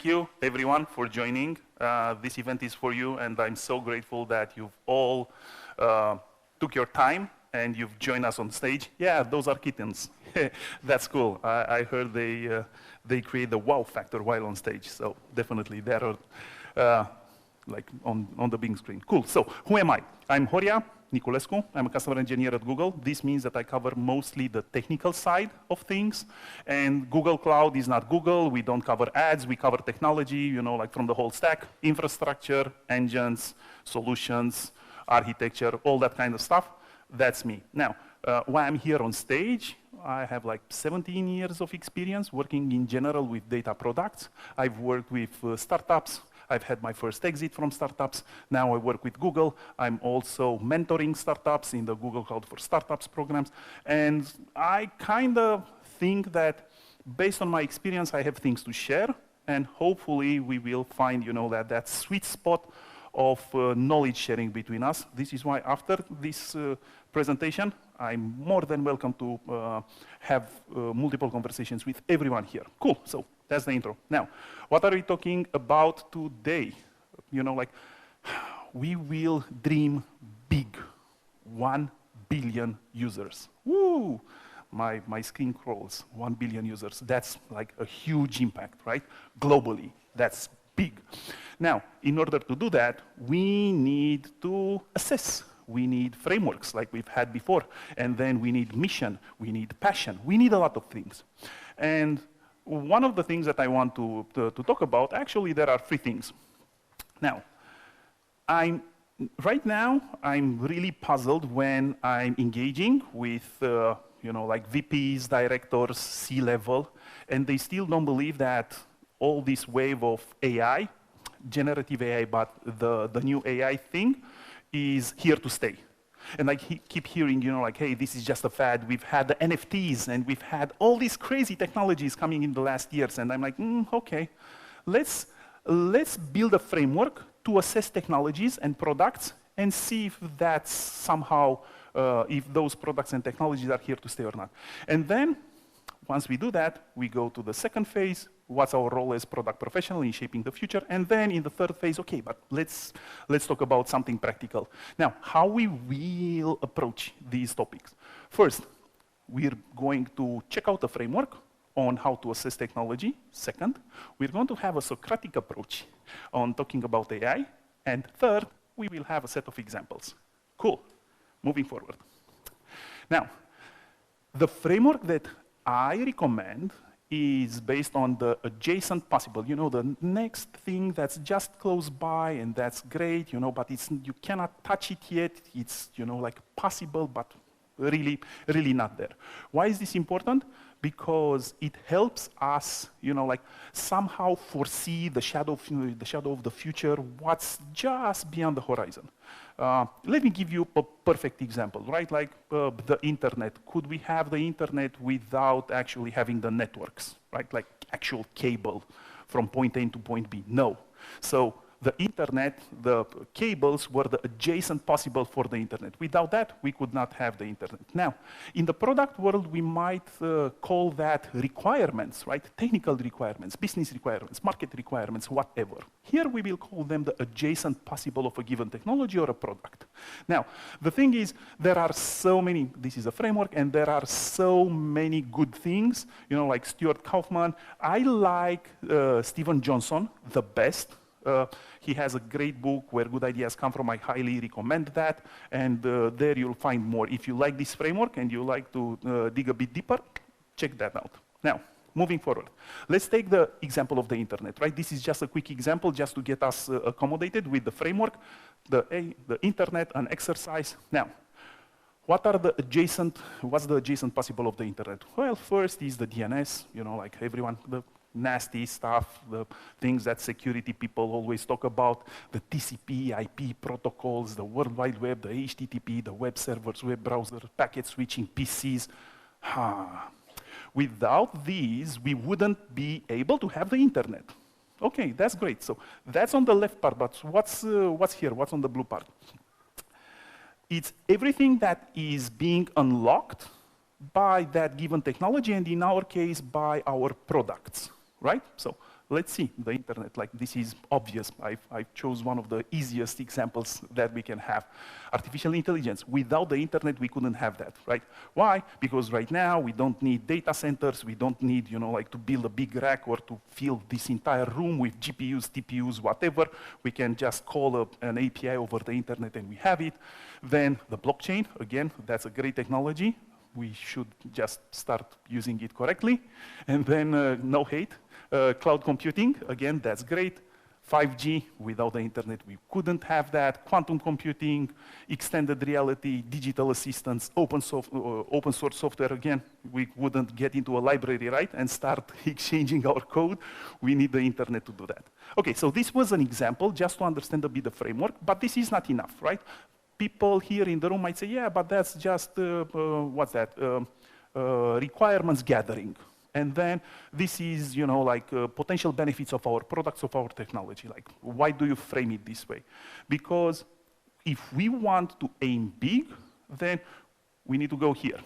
you, everyone, for joining. This event is for you, and I'm so grateful that you've all took your time and you've joined us on stage. Yeah, those are kittens. That's cool. I heard they create the wow factor while on stage, so definitely they are like on the big screen. Cool. So who am I? I'm Horia Niculescu. I'm a customer engineer at Google. This means that I cover mostly the technical side of things. And Google Cloud is not Google. We don't cover ads. We cover technology, you know, like from the whole stack, infrastructure, engines, solutions, architecture, all that kind of stuff. That's me. Now, why I'm here on stage, I have like 17 years of experience working in general with data products. I've worked with startups. I've had my first exit from startups. Now I work with Google. I'm also mentoring startups in the Google Cloud for Startups programs. And I kind of think that based on my experience, I have things to share. And hopefully we will find, you know, that sweet spot of knowledge sharing between us. This is why after this presentation, I'm more than welcome to have multiple conversations with everyone here. Cool, so that's the intro. Now, what are we talking about today? You know, like, we will dream big. 1 billion users. Woo! My screen crawls, 1 billion users. That's like a huge impact, right? Globally, that's big. Now, in order to do that, we need to assess. We need frameworks like we've had before. And then we need mission, we need passion, we need a lot of things. And one of the things that I want to talk about, actually there are 3 things. Now, right now, I'm really puzzled when I'm engaging with you know, like VPs, directors, C-level, and they still don't believe that all this wave of AI, generative AI, but the new AI thing, is here to stay. And I keep hearing, you know, like, hey, this is just a fad. We've had the NFTs, and we've had all these crazy technologies coming in the last years. And I'm like, okay, let's build a framework to assess technologies and products and see if that's somehow, if those products and technologies are here to stay or not. And then, once we do that, we go to the second phase. What's our role as product professional in shaping the future? And then in the third phase, okay, but let's talk about something practical. Now, how we will approach these topics. First, we're going to check out a framework on how to assess technology. Second, we're going to have a Socratic approach on talking about AI. And third, we will have a set of examples. Cool. Moving forward. Now, the framework that I recommend is based on the adjacent possible, you know, the next thing that's just close by and that's great, you know, but you cannot touch it yet. It's, you know, like possible, but really, really not there. Why is this important? Because it helps us, you know, like somehow foresee the shadow of the future, what's just beyond the horizon. Let me give you a perfect example, right? Like the internet. Could we have the internet without actually having the networks, right? Like actual cable from point A to point B? No. So the internet, the cables were the adjacent possible for the internet. Without that, we could not have the internet. Now, in the product world, we might call that requirements, right? Technical requirements, business requirements, market requirements, whatever. Here, we will call them the adjacent possible of a given technology or a product. Now, the thing is, there are so many, this is a framework, and there are so many good things, you know, like Stuart Kaufman. I like Steven Johnson the best. He has a great book where good ideas come from. I highly recommend that. And there you'll find more. If you like this framework and you like to dig a bit deeper, check that out. Now, moving forward. Let's take the example of the internet, right? This is just a quick example just to get us accommodated with the framework, the internet, an exercise. Now, what's the adjacent possible of the internet? Well, first is the DNS, you know, like everyone, the nasty stuff, the things that security people always talk about, the TCP, IP protocols, the World Wide Web, the HTTP, the web servers, web browser, packet switching, PCs. Without these, we wouldn't be able to have the internet. Okay, that's great. So that's on the left part, but what's here? What's on the blue part? It's everything that is being unlocked by that given technology, and in our case, by our products, right? So Let's see the internet, like this is obvious. I chose one of the easiest examples that we can have. Artificial intelligence. Without the internet, we couldn't have that, right? Why? Because right now, we don't need data centers. We don't need, like to build a big rack or to fill this entire room with GPUs, TPUs, whatever. We can just call an API over the internet and we have it. Then the blockchain, again, that's a great technology. We should just start using it correctly. And then, no hate. Cloud computing, again, that's great. 5G, without the internet, we couldn't have that. Quantum computing, extended reality, digital assistants, open source software, again, we wouldn't get into a library, right, and start exchanging our code. We need the internet to do that. Okay, so this was an example, just to understand a bit the framework, but this is not enough, right? People here in the room might say, yeah, but that's just, what's that? Requirements gathering. And then this is, like potential benefits of our products, of our technology. Like, why do you frame it this way? Because if we want to aim big, then we need to go here,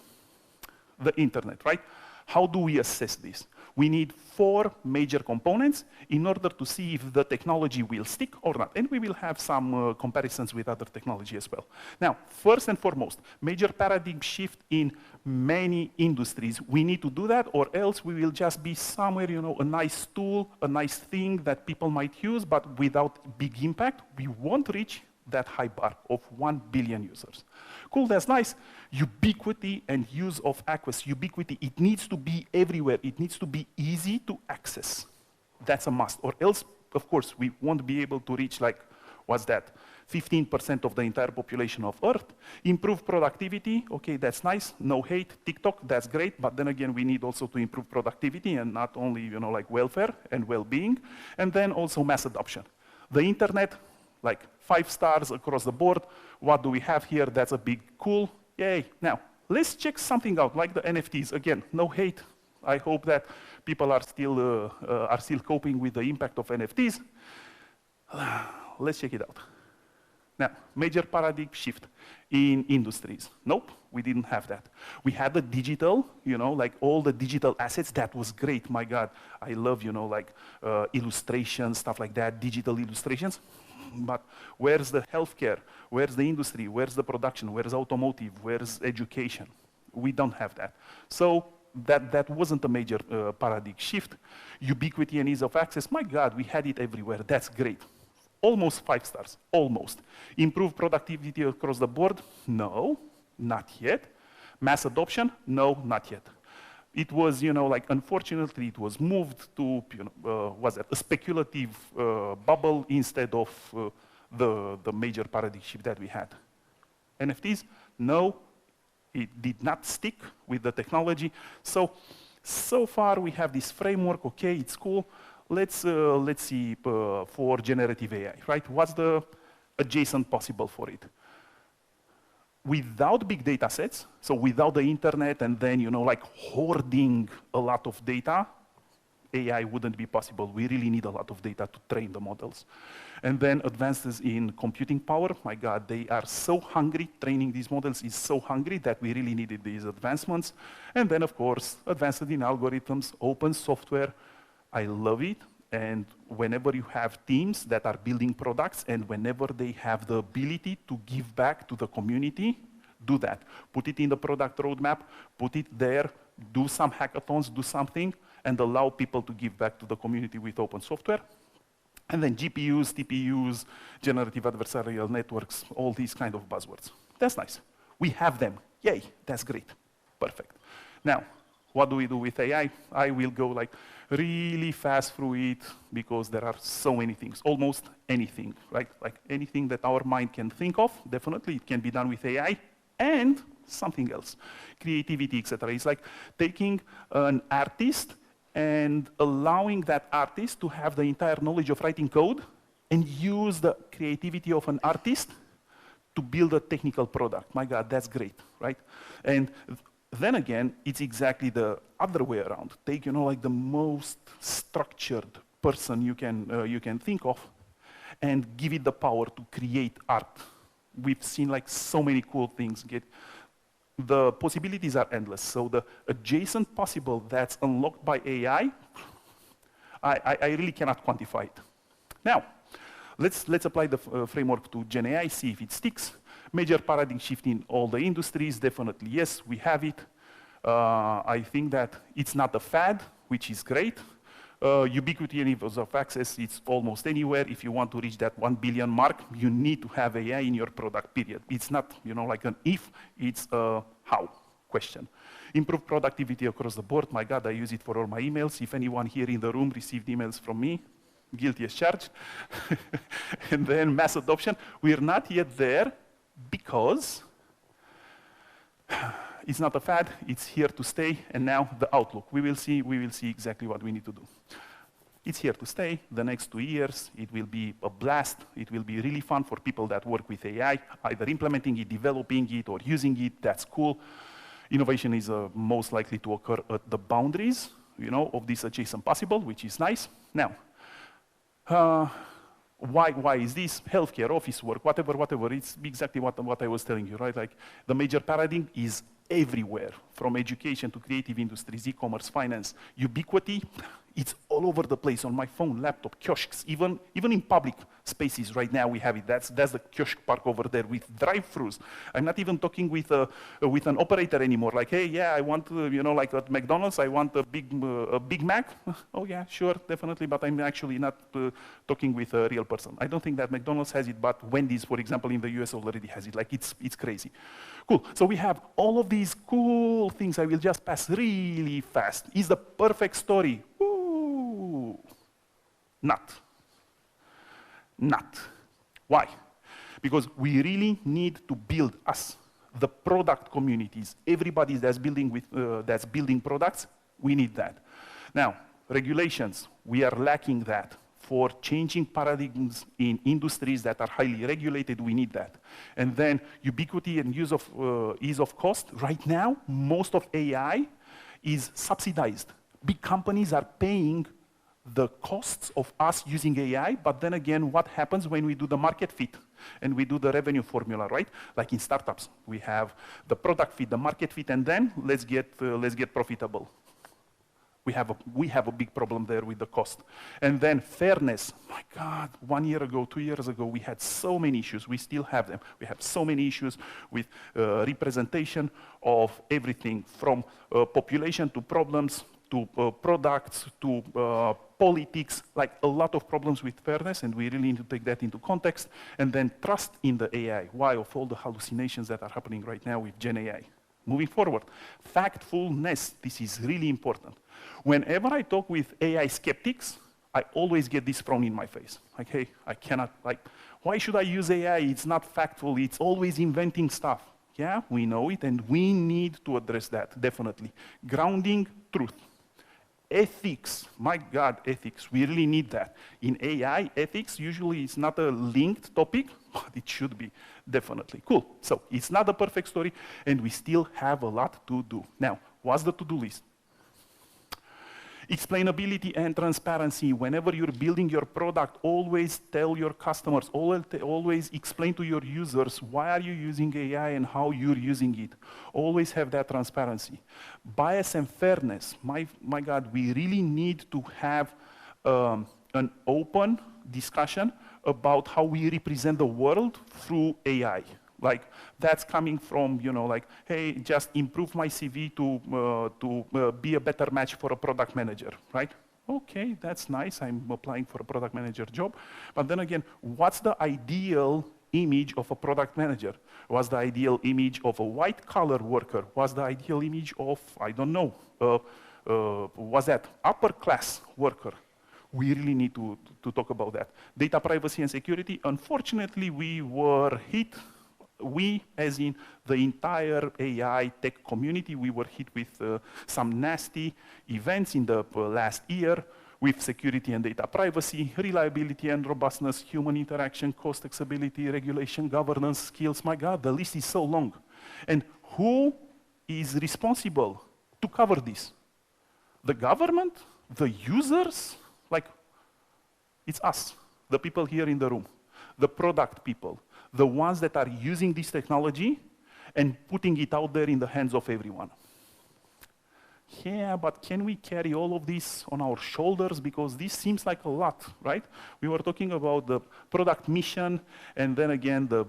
the internet, right? How do we assess this? We need 4 major components in order to see if the technology will stick or not. And we will have some comparisons with other technology as well. Now, first and foremost, major paradigm shift in many industries. We need to do that, or else we will just be somewhere, a nice tool, a nice thing that people might use, but without big impact. We won't reach that high bar of 1 billion users. Cool, that's nice. Ubiquity and use of Aquas. Ubiquity, it needs to be everywhere. It needs to be easy to access. That's a must. Or else, of course, we won't be able to reach, like, what's that? 15% of the entire population of Earth. Improve productivity, okay, that's nice. No hate. TikTok, that's great. But then again, we need also to improve productivity and not only, like welfare and well-being. And then also mass adoption. The internet, like 5 stars across the board. What do we have here? That's a big cool. Yay. Now, let's check something out, like the NFTs. Again, no hate. I hope that people are still coping with the impact of NFTs. Let's check it out. Now, major paradigm shift in industries. Nope, we didn't have that. We had the digital, like all the digital assets. That was great. My God, I love, like illustrations, stuff like that, digital illustrations. But where's the healthcare? Where's the industry? Where's the production? Where's automotive? Where's education? We don't have that. So that wasn't a major paradigm shift. Ubiquity and ease of access, my God, we had it everywhere. That's great. Almost 5 stars, almost. Improve productivity across the board? No, not yet. Mass adoption? No, not yet. It was, like, unfortunately, it was moved to, was that a speculative bubble instead of the major paradigm shift that we had. NFTs? No, it did not stick with the technology. So far we have this framework. Okay, it's cool. Let's see for generative AI, right? What's the adjacent possible for it? Without big data sets, so without the internet and then, like hoarding a lot of data, AI wouldn't be possible. We really need a lot of data to train the models. And then advances in computing power, my God, they are so hungry. Training these models is so hungry that we really needed these advancements. And then, of course, advances in algorithms, open software. I love it. And whenever you have teams that are building products and whenever they have the ability to give back to the community, do that. Put it in the product roadmap, put it there, do some hackathons, do something, and allow people to give back to the community with open software. And then GPUs, TPUs, generative adversarial networks, all these kind of buzzwords. That's nice. We have them. Yay, that's great. Perfect. Now, what do we do with AI? I will go like really fast through it because there are so many things, almost anything, right? Like anything that our mind can think of, definitely it can be done with AI and something else, creativity, etc. It's like taking an artist and allowing that artist to have the entire knowledge of writing code and use the creativity of an artist to build a technical product. My God, that's great, right? And then again, it's exactly the other way around. Take, like the most structured person you can think of and give it the power to create art. We've seen like so many cool things the possibilities are endless. So the adjacent possible that's unlocked by AI, I really cannot quantify it. Now, let's apply the framework to Gen AI, see if it sticks. Major paradigm shift in all the industries, definitely yes, we have it. I think that it's not a fad, which is great. Ubiquity and ease of access, it's almost anywhere. If you want to reach that 1 billion mark, you need to have AI in your product, period. It's not, like an if, it's a how question. Improve productivity across the board. My God, I use it for all my emails. If anyone here in the room received emails from me, guilty as charged. And then mass adoption. We're not yet there because it's not a fad, it's here to stay, and now the outlook. We will see exactly what we need to do. It's here to stay. The next 2 years, it will be a blast. It will be really fun for people that work with AI, either implementing it, developing it, or using it. That's cool. Innovation is most likely to occur at the boundaries, of this adjacent possible, which is nice. Now, why is this? Healthcare, office work, whatever. It's exactly what I was telling you, right? Like the major paradigm is everywhere, from education to creative industries, e-commerce, finance, ubiquity. It's all over the place on my phone, laptop, kiosks, even in public spaces right now we have it. That's the kiosk park over there with drive-thrus. I'm not even talking with an operator anymore. Like, hey, yeah, I want, like at McDonald's, I want a Big Mac. Oh yeah, sure, definitely, but I'm actually not talking with a real person. I don't think that McDonald's has it, but Wendy's, for example, in the US already has it. Like, it's crazy. Cool, so we have all of these cool things. I will just pass really fast. Is the perfect story? Ooh, not. Why? Because we really need to build us, the product communities, everybody that's building products, we need that. Now, regulations, we are lacking that. For changing paradigms in industries that are highly regulated, we need that. And then ubiquity and ease of cost. Right now, most of AI is subsidized. Big companies are paying the costs of us using AI, but then again, what happens when we do the market fit and we do the revenue formula, right? Like in startups, we have the product fit, the market fit, and then let's get profitable. We have a big problem there with the cost. And then fairness. My God, 1 year ago, 2 years ago, we had so many issues. We still have them. We have so many issues with representation of everything from population to problems to products to politics, like a lot of problems with fairness, and we really need to take that into context. And then trust in the AI. Why? Of all the hallucinations that are happening right now with Gen AI. Moving forward, factfulness, this is really important. Whenever I talk with AI skeptics, I always get this thrown in my face. Like, hey, I cannot, why should I use AI? It's not factful, it's always inventing stuff. Yeah, we know it, and we need to address that, definitely. Grounding truth. Ethics, my God, ethics, we really need that. In AI, ethics usually is not a linked topic, but it should be, definitely. Cool, so it's not a perfect story, and we still have a lot to do. Now, what's the to-do list? Explainability and transparency. Whenever you're building your product, always tell your customers, always explain to your users why are you using AI and how you're using it. Always have that transparency. Bias and fairness. My God, we really need to have an open discussion about how we represent the world through AI. Like, that's coming from, like, hey, just improve my CV to be a better match for a product manager, right? Okay, that's nice, I'm applying for a product manager job. But then again, what's the ideal image of a product manager? What's the ideal image of a white-collar worker? What's the ideal image of, I don't know, what's that, upper-class worker? We really need to talk about that. Data privacy and security, unfortunately, we were hit. We, as in the entire AI tech community, we were hit with some nasty events in the last year with security and data privacy, reliability and robustness, human interaction, cost accessibility, regulation, governance, skills. My God, the list is so long. And who is responsible to cover this? The government? The users? Like, it's us, the people here in the room, the product people. The ones that are using this technology and putting it out there in the hands of everyone. yeah, but can we carry all of this on our shoulders? Because this seems like a lot, right? We were talking about the product mission, and then again, the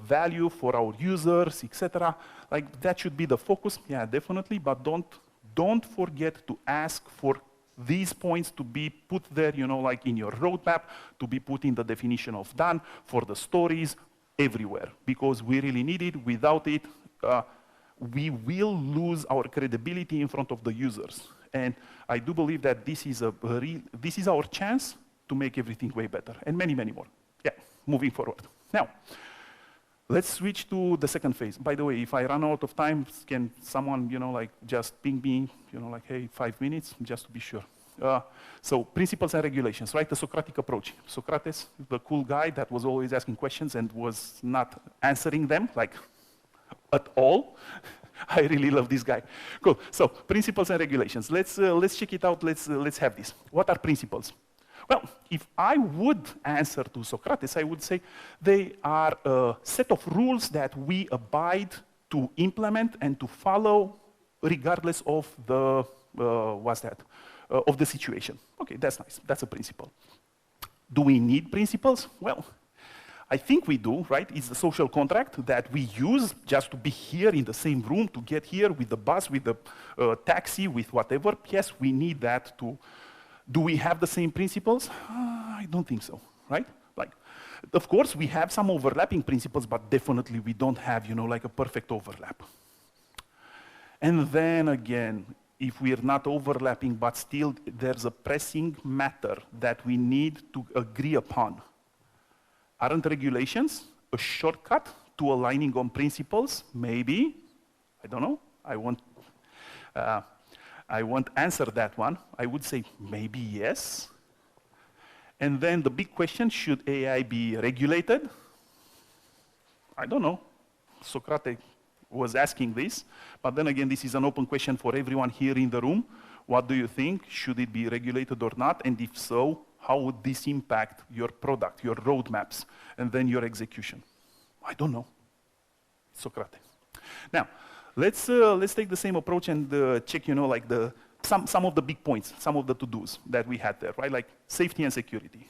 value for our users, etc. Like, that should be the focus, yeah, definitely, but don't forget to ask for these points to be put there, like in your roadmap, to be put in the definition of done, for the stories, everywhere, because we really need it. Without it, we will lose our credibility in front of the users. And I do believe that this is our chance to make everything way better, and many, many more. Yeah, moving forward. Now, let's switch to the second phase. By the way, if I run out of time, can someone, like, just ping me, like, hey, 5 minutes, just to be sure. So, principles and regulations, right? The Socratic approach. Socrates, the cool guy that was always asking questions and was not answering them, like, at all. I really love this guy. Cool. So, principles and regulations. Let's check it out. Let's have this. What are principles? Well, if I would answer to Socrates, I would say they are a set of rules that we abide to implement and to follow, regardless of the of the situation. Okay, that's nice. That's a principle. Do we need principles? Well, I think we do, right? It's the social contract that we use just to be here in the same room, to get here with the bus, with the taxi, with whatever. Yes, we need that to. Do we have the same principles? I don't think so, right? Like, of course, we have some overlapping principles, but definitely we don't have, like a perfect overlap. And then again, if we're not overlapping, but still there's a pressing matter that we need to agree upon, aren't regulations a shortcut to aligning on principles? Maybe. I don't know. I won't answer that one. I would say maybe yes. And then the big question, should AI be regulated? I don't know. Socrates was asking this, but then again, this is an open question for everyone here in the room. What do you think? Should it be regulated or not? And if so, how would this impact your product, your roadmaps, and then your execution? I don't know. Socrates. Now, let's take the same approach and check, like some of the big points, some of the to-dos that we had there, right? Like safety and security.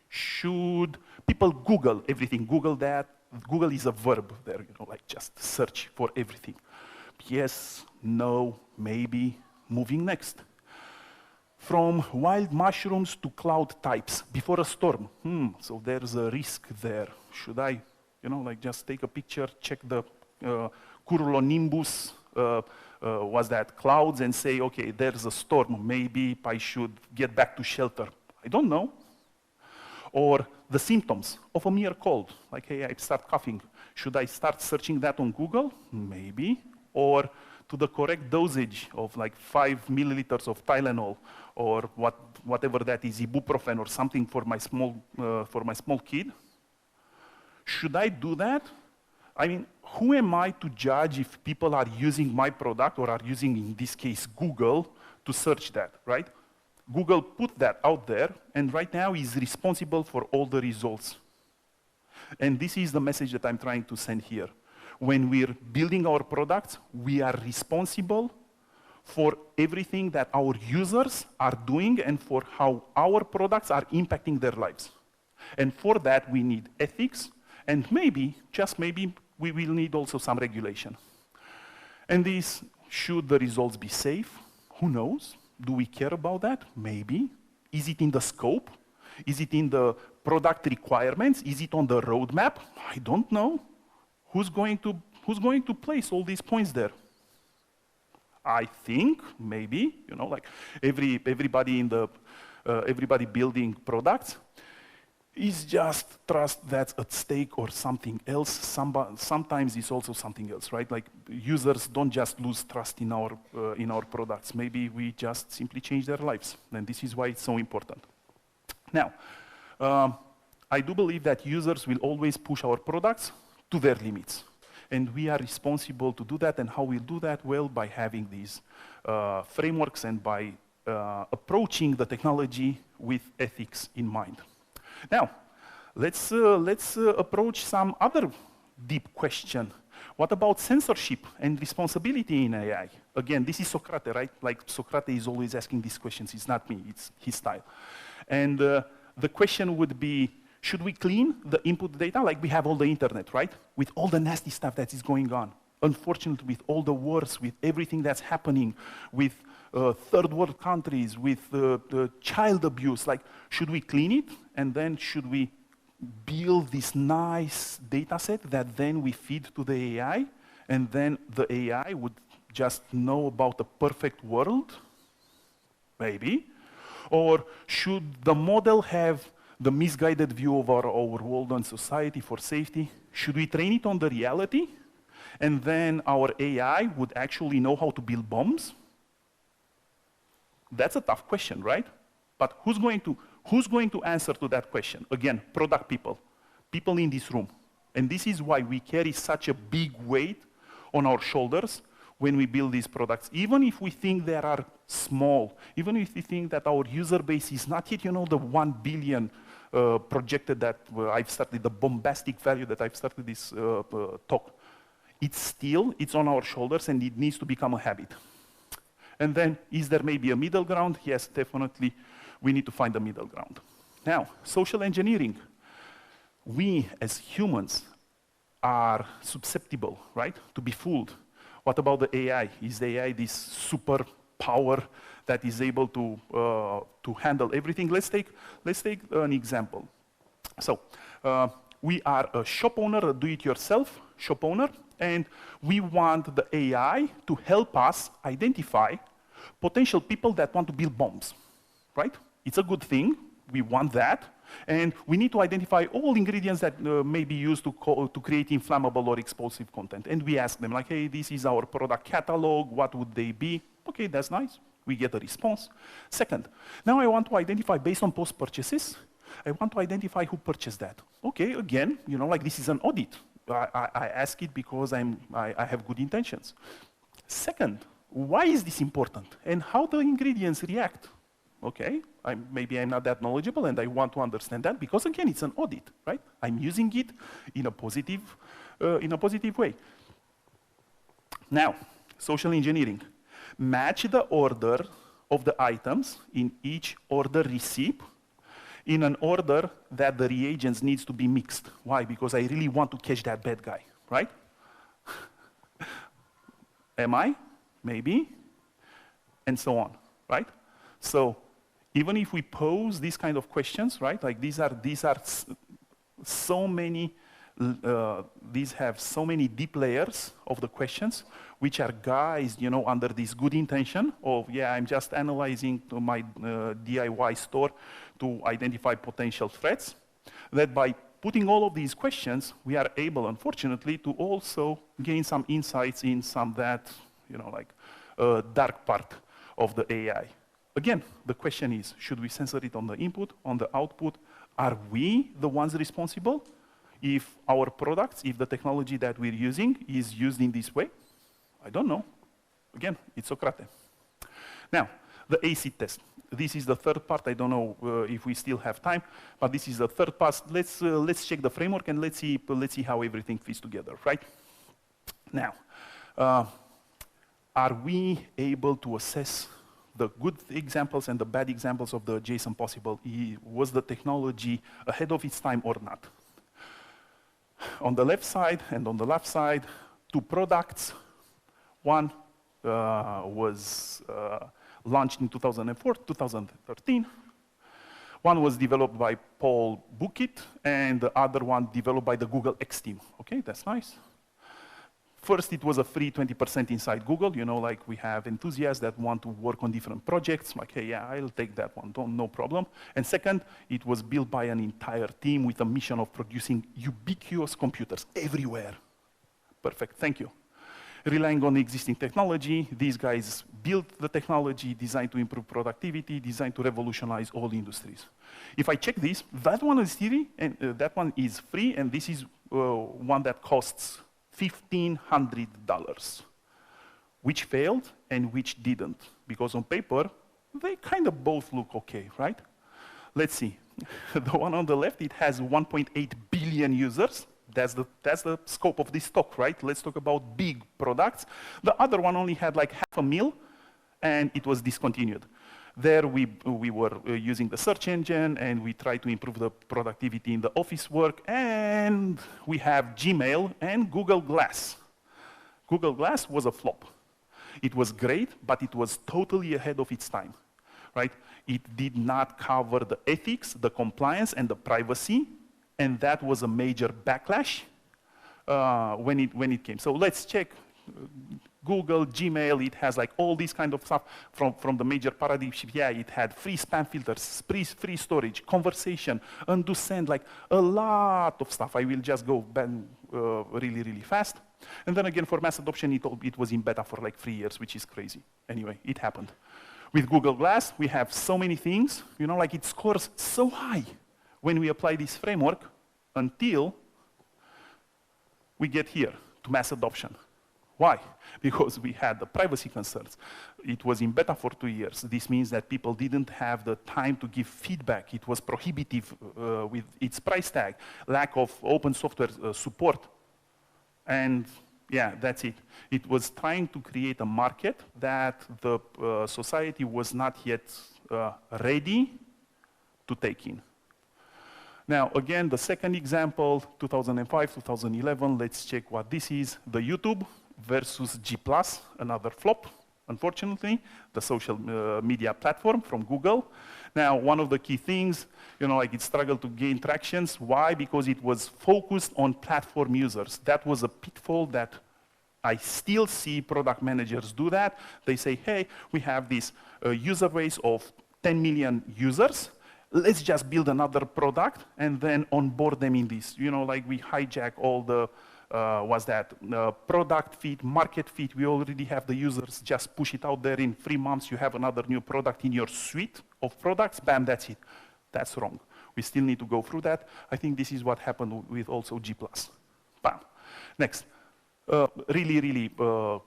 Should people Google everything? Google that. Google is a verb there, like just search for everything. Yes, no, maybe. Moving next. From wild mushrooms to cloud types before a storm. So there's a risk there. Should I, like just take a picture, check the cumulonimbus, clouds, and say, okay, there's a storm. Maybe I should get back to shelter. I don't know. Or the symptoms of a mere cold, like, hey, I start coughing. Should I start searching that on Google? Maybe. Or to the correct dosage of like 5 milliliters of Tylenol, or whatever that is, ibuprofen, or something for my small kid. Should I do that? I mean, who am I to judge if people are using my product or are using, in this case, Google, to search that, right? Google put that out there, and right now is responsible for all the results. And this is the message that I'm trying to send here. When we're building our products, we are responsible for everything that our users are doing and for how our products are impacting their lives. And for that, we need ethics, and maybe, just maybe, we will need also some regulation. And this, should the results be safe? Who knows? Do we care about that? Maybe. Is it in the scope? Is it in the product requirements? Is it on the roadmap? I don't know. Who's going to place all these points there? I think maybe, like everybody everybody building products is just trust that's at stake or something else. Sometimes it's also something else, right? Like users don't just lose trust in our products. Maybe we just simply change their lives, and this is why it's so important. Now, I do believe that users will always push our products to their limits, and we are responsible to do that. And how we'll do that? Well, by having these frameworks and by approaching the technology with ethics in mind. Now, let's approach some other deep question. What about censorship and responsibility in AI? Again, this is Socrates, right? Like Socrates is always asking these questions. It's not me, it's his style. And the question would be, should we clean the input data like we have all the internet, right? With all the nasty stuff that is going on. Unfortunately, with all the wars, with everything that's happening, with third world countries, with child abuse, like, should we clean it? And then should we build this nice data set that then we feed to the AI? And then the AI would just know about the perfect world? Maybe. Or should the model have the misguided view of our world and society for safety? Should we train it on the reality? And then our AI would actually know how to build bombs? That's a tough question, right? But who's going to answer to that question? Again, product people in this room. And this is why we carry such a big weight on our shoulders when we build these products. Even if we think they are small, even if we think that our user base is not yet, the 1 billion projected that I've started, the bombastic value that I've started this talk, it's on our shoulders and it needs to become a habit. And then, is there maybe a middle ground? Yes, definitely, we need to find a middle ground. Now, social engineering. We, as humans, are susceptible, right, to be fooled. What about the AI? Is the AI this super power that is able to handle everything? Let's take an example. So, we are a shop owner, a do-it-yourself shop owner, and we want the AI to help us identify potential people that want to build bombs, right? It's a good thing, we want that, and we need to identify all ingredients that may be used to create inflammable or explosive content. And we ask them, like, hey, this is our product catalog, what would they be? Okay, that's nice, we get a response. Second, now I want to identify, based on post-purchases, I want to identify who purchased that. Okay, again, like this is an audit. I ask it because I have good intentions. Second, why is this important? And how the ingredients react? Okay, maybe I'm not that knowledgeable and I want to understand that because again, it's an audit, right? I'm using it in a positive way. Now, social engineering. Match the order of the items in each order receipt in an order that the reagents needs to be mixed. Why? Because I really want to catch that bad guy, right? Am I? Maybe. And so on, right? So even if we pose these kind of questions, right? Like these have so many deep layers of the questions, which are guised, under this good intention of, yeah, I'm just analyzing my DIY store to identify potential threats. That by putting all of these questions, we are able, unfortunately, to also gain some insights in some that, dark part of the AI. Again, the question is, should we censor it on the input, on the output? Are we the ones responsible if our products, if the technology that we're using is used in this way? I don't know. Again, it's Socrates. Now, the acid test. This is the third part. I don't know if we still have time, but this is the third part. Let's check the framework and let's see how everything fits together, right? Now, are we able to assess the good examples and the bad examples of the adjacent possible? Was the technology ahead of its time or not? On the left side and on the left side, two products. One was launched in 2004, 2013. One was developed by Paul Buchit, and the other one developed by the Google X team. Okay, that's nice. First, it was a free 20% inside Google. Like we have enthusiasts that want to work on different projects. Like, hey, yeah, I'll take that one, no problem. And second, it was built by an entire team with a mission of producing ubiquitous computers everywhere. Perfect, thank you. Relying on existing technology, these guys built the technology designed to improve productivity, designed to revolutionize all industries. If I check this, that one is free, and that one is free, and this is one that costs $1,500, which failed and which didn't, because on paper, they kind of both look okay, right? Let's see. The one on the left, it has 1.8 billion users, That's the scope of this talk, right? Let's talk about big products. The other one only had like $500,000, and it was discontinued. There we were using the search engine, and we tried to improve the productivity in the office work, and we have Gmail and Google Glass. Google Glass was a flop. It was great, but it was totally ahead of its time, right? It did not cover the ethics, the compliance, and the privacy, and that was a major backlash when it came. So let's check Google, Gmail. It has like all this kind of stuff from the major paradigm shift. Yeah, it had free spam filters, free storage, conversation, undo send, like a lot of stuff. I will just go really, really fast. And then again, for mass adoption, it was in beta for like 3 years, which is crazy. Anyway, it happened. With Google Glass, we have so many things, you know, like it scores so high when we apply this framework until we get here to mass adoption. Why? Because we had the privacy concerns. It was in beta for 2 years. This means that people didn't have the time to give feedback. It was prohibitive with its price tag, lack of open software support. And yeah, that's it. It was trying to create a market that the society was not yet ready to take in. Now, again, the second example, 2005, 2011, let's check what this is. The YouTube versus G+, another flop, unfortunately, the social media platform from Google. Now, one of the key things, you know, like it struggled to gain tractions. Why? Because it was focused on platform users. That was a pitfall that I still see product managers do that. They say, hey, we have this user base of 10 million users. Let's just build another product and then onboard them in this. You know, like we hijack all the, product fit, market fit. We already have the users, just push it out there in 3 months. You have another new product in your suite of products, bam, that's it. That's wrong. We still need to go through that. I think this is what happened with also G+. Bam. Next. Really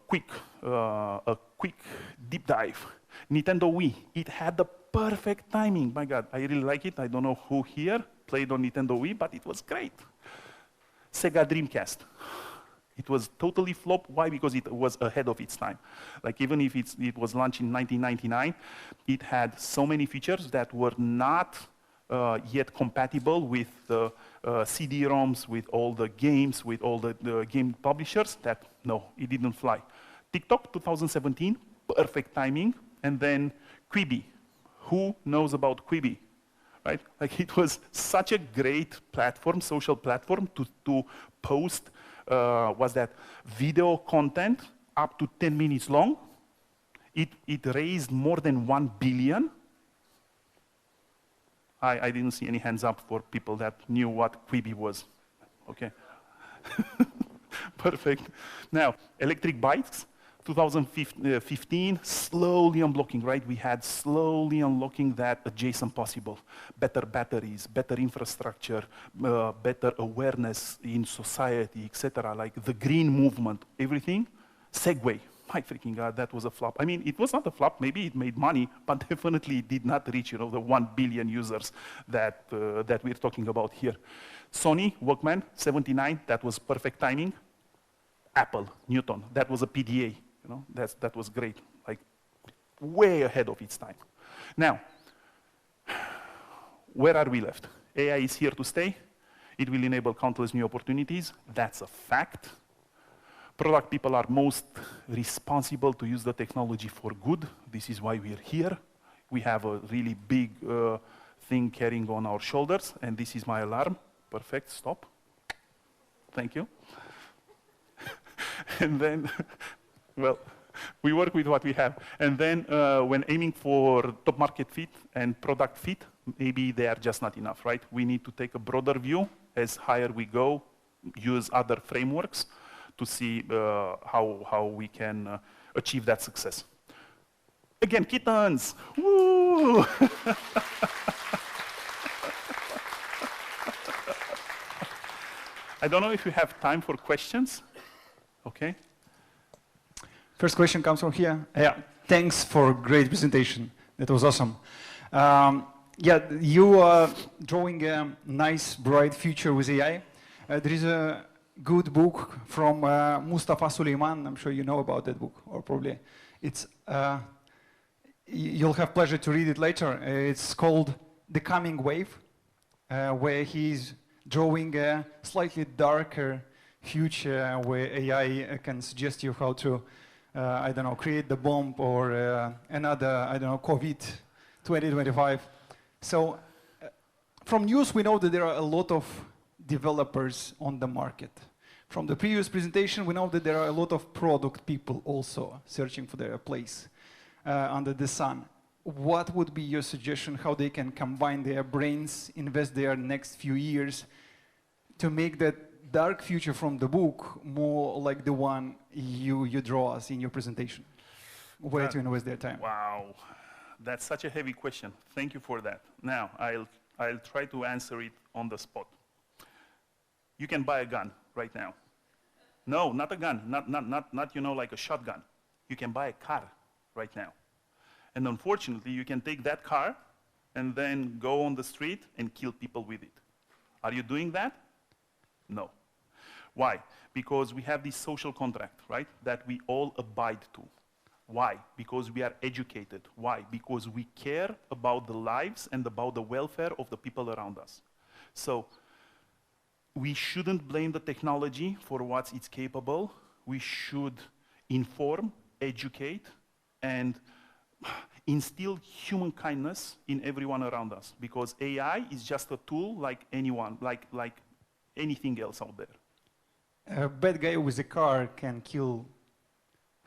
quick, a quick deep dive. Nintendo Wii, it had the perfect timing. My God, I really like it. I don't know who here played on Nintendo Wii, but it was great. Sega Dreamcast. It was totally flop. Why? Because it was ahead of its time. Like even if it was launched in 1999, it had so many features that were not yet compatible with the CD-ROMs, with all the games, with all the game publishers, that no, it didn't fly. TikTok 2017, perfect timing. And then Quibi. Who knows about Quibi? Right? Like it was such a great platform, social platform to post, video content up to 10 minutes long. It raised more than 1 billion. I didn't see any hands up for people that knew what Quibi was. Okay. Perfect. Now, electric bikes, 2015, slowly unblocking, right? We had slowly unlocking that adjacent possible. Better batteries, better infrastructure, better awareness in society, etc. Like the green movement, everything. Segway, my freaking God, that was a flop. I mean, it was not a flop, maybe it made money, but definitely it did not reach, you know, the 1 billion users that we're talking about here. Sony, Walkman, 79, that was perfect timing. Apple, Newton, that was a PDA. You know, that was great, like way ahead of its time. Now, where are we left? AI is here to stay. It will enable countless new opportunities. That's a fact. Product people are most responsible to use the technology for good. This is why we're here. We have a really big thing carrying on our shoulders, and this is my alarm. Perfect, stop. Thank you. And then, well, we work with what we have. And then when aiming for top market fit and product fit, maybe they are just not enough, right? We need to take a broader view. As higher we go, use other frameworks to see how we can achieve that success. Again, kittens! Woo! I don't know if you have time for questions. Okay. First question comes from here. Yeah, thanks for a great presentation. That was awesome. Yeah, you are drawing a nice, bright future with AI. There is a good book from Mustafa Suleyman. I'm sure you know about that book, or probably it's. You'll have pleasure to read it later. It's called The Coming Wave, where he's drawing a slightly darker future where AI can suggest you how to, I don't know, create the bomb or another, I don't know, COVID 2025. So from news, we know that there are a lot of developers on the market. From the previous presentation, we know that there are a lot of product people also searching for their place under the sun. What would be your suggestion how they can combine their brains, invest their next few years to make that dark future from the book more like the one you draw us in your presentation? Where to invest their time? Wow, that's such a heavy question. Thank you for that. Now, I'll try to answer it on the spot. You can buy a gun right now. No, not a gun, not you know, like a shotgun. You can buy a car right now. And unfortunately, you can take that car and then go on the street and kill people with it. Are you doing that? No. Why? Because we have this social contract, right, that we all abide to. Why? Because we are educated. Why? Because we care about the lives and about the welfare of the people around us. So we shouldn't blame the technology for what it's capable. We should inform, educate, and instill human kindness in everyone around us, because AI is just a tool like anyone, like anything else out there. A bad guy with a car can kill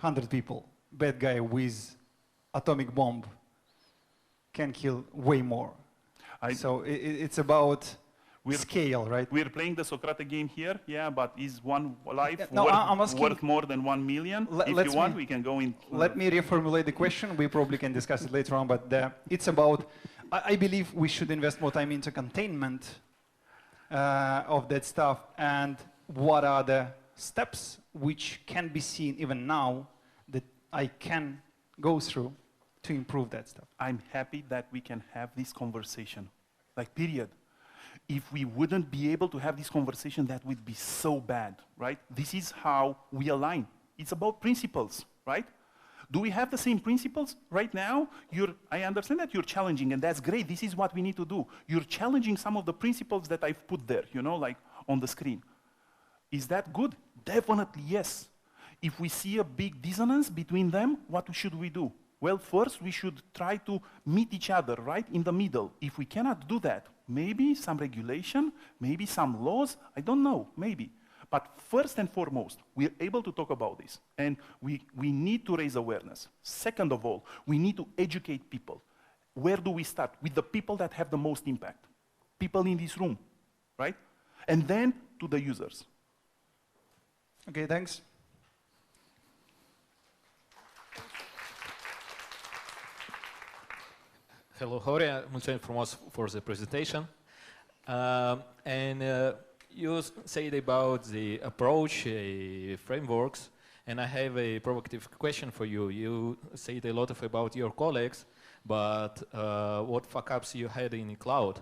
100 people. Bad guy with atomic bomb can kill way more. So it's about scale, right? We're playing the Socrates game here, yeah, but is one life worth more than 1 million? If you want, we can go in. Let me reformulate the question. We probably can discuss it later on, but it's about, I believe we should invest more time into containment of that stuff, and what are the steps which can be seen even now that I can go through to improve that stuff. I'm happy that we can have this conversation, like period. If we wouldn't be able to have this conversation, that would be so bad, right? This is how we align. It's about principles, right? Do we have the same principles right now? I understand that you're challenging, and that's great. This is what we need to do. You're challenging some of the principles that I've put there, you know, like on the screen. Is that good? Definitely yes. If we see a big dissonance between them, what should we do? Well, first we should try to meet each other right in the middle. If we cannot do that, maybe some regulation, maybe some laws, I don't know, maybe. But first and foremost, we're able to talk about this, and we need to raise awareness. Second of all, we need to educate people. Where do we start? With the people that have the most impact. People in this room, right? And then to the users. Okay, thanks. Hello, Horia. Mulțumim frumos for the presentation. You said about the approach, frameworks, and I have a provocative question for you. You said a lot about your colleagues, but what fuck-ups you had in the cloud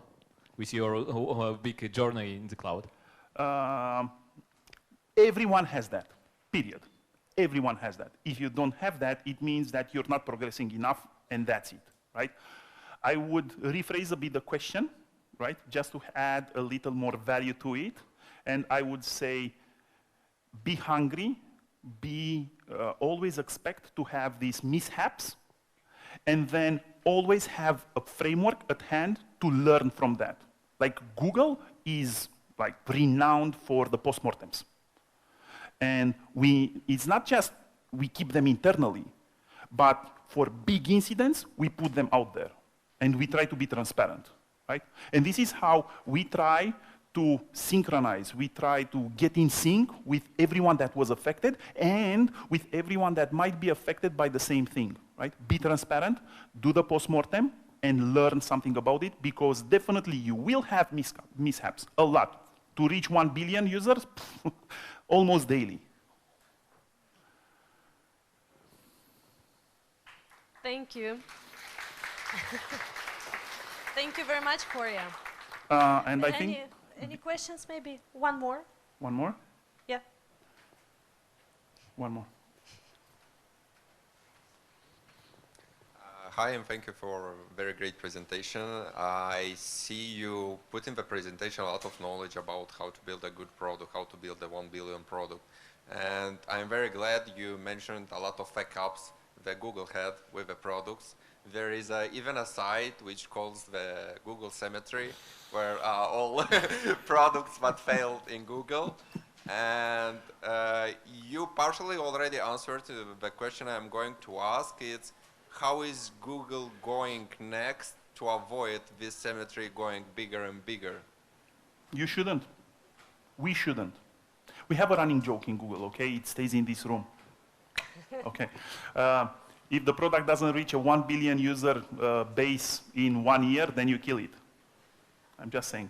with your big journey in the cloud? Everyone has that, period. Everyone has that. If you don't have that, it means that you're not progressing enough, and that's it, right? I would rephrase a bit the question, right, just to add a little more value to it. And I would say, be hungry, always expect to have these mishaps, and then always have a framework at hand to learn from that. Like Google is like renowned for the postmortems. And it's not just we keep them internally, but for big incidents, we put them out there. And we try to be transparent, right? And this is how we try to synchronize. We try to get in sync with everyone that was affected and with everyone that might be affected by the same thing, right? Be transparent, do the postmortem, and learn something about it, because definitely you will have mishaps, a lot. To reach 1 billion users, almost daily. Thank you. Thank you very much, Horia. And I think Any questions? Maybe one more. One more? Yeah. One more. Hi, and thank you for a very great presentation. I see you put in the presentation a lot of knowledge about how to build a good product, how to build a 1 billion product. And I'm very glad you mentioned a lot of backups that Google had with the products. There is even a site which calls the Google Cemetery, where all products that failed in Google. And you partially already answered the question I'm going to ask. It's how is Google going next to avoid this cemetery going bigger and bigger? You shouldn't. We shouldn't. We have a running joke in Google, okay? It stays in this room. Okay. If the product doesn't reach a 1 billion user base in 1 year, then you kill it. I'm just saying.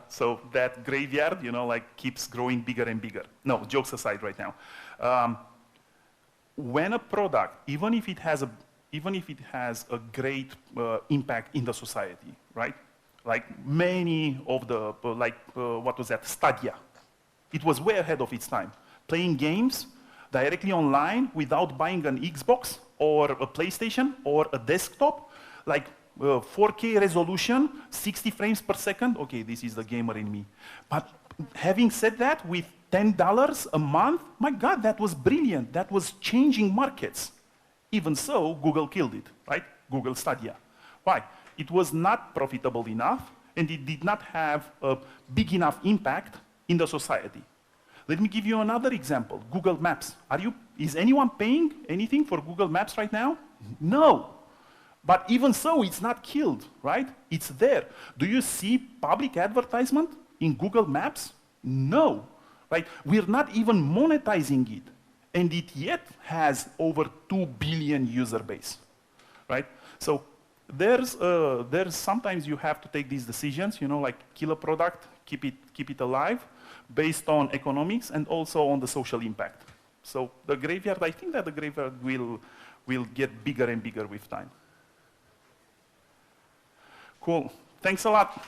So that graveyard, you know, like keeps growing bigger and bigger. No, jokes aside right now. When a product, even if it has a great impact in the society, right? Like many of the, what was that, Stadia. It was way ahead of its time. Playing games directly online without buying an Xbox or a PlayStation or a desktop, like 4K resolution, 60 frames per second. Okay, this is the gamer in me. But having said that, with $10 a month, my God, that was brilliant. That was changing markets. Even so, Google killed it, right? Google Stadia. Why? It was not profitable enough, and it did not have a big enough impact in the society. Let me give you another example. Google Maps. Is anyone paying anything for Google Maps right now? No. But even so, it's not killed, right? It's there. Do you see public advertisement in Google Maps? No. Right? We're not even monetizing it. And it yet has over 2 billion user base, right? So there's sometimes you have to take these decisions, you know, like kill a product, keep it alive, based on economics and also on the social impact. So the graveyard, I think that the graveyard will get bigger and bigger with time. Cool. Thanks a lot.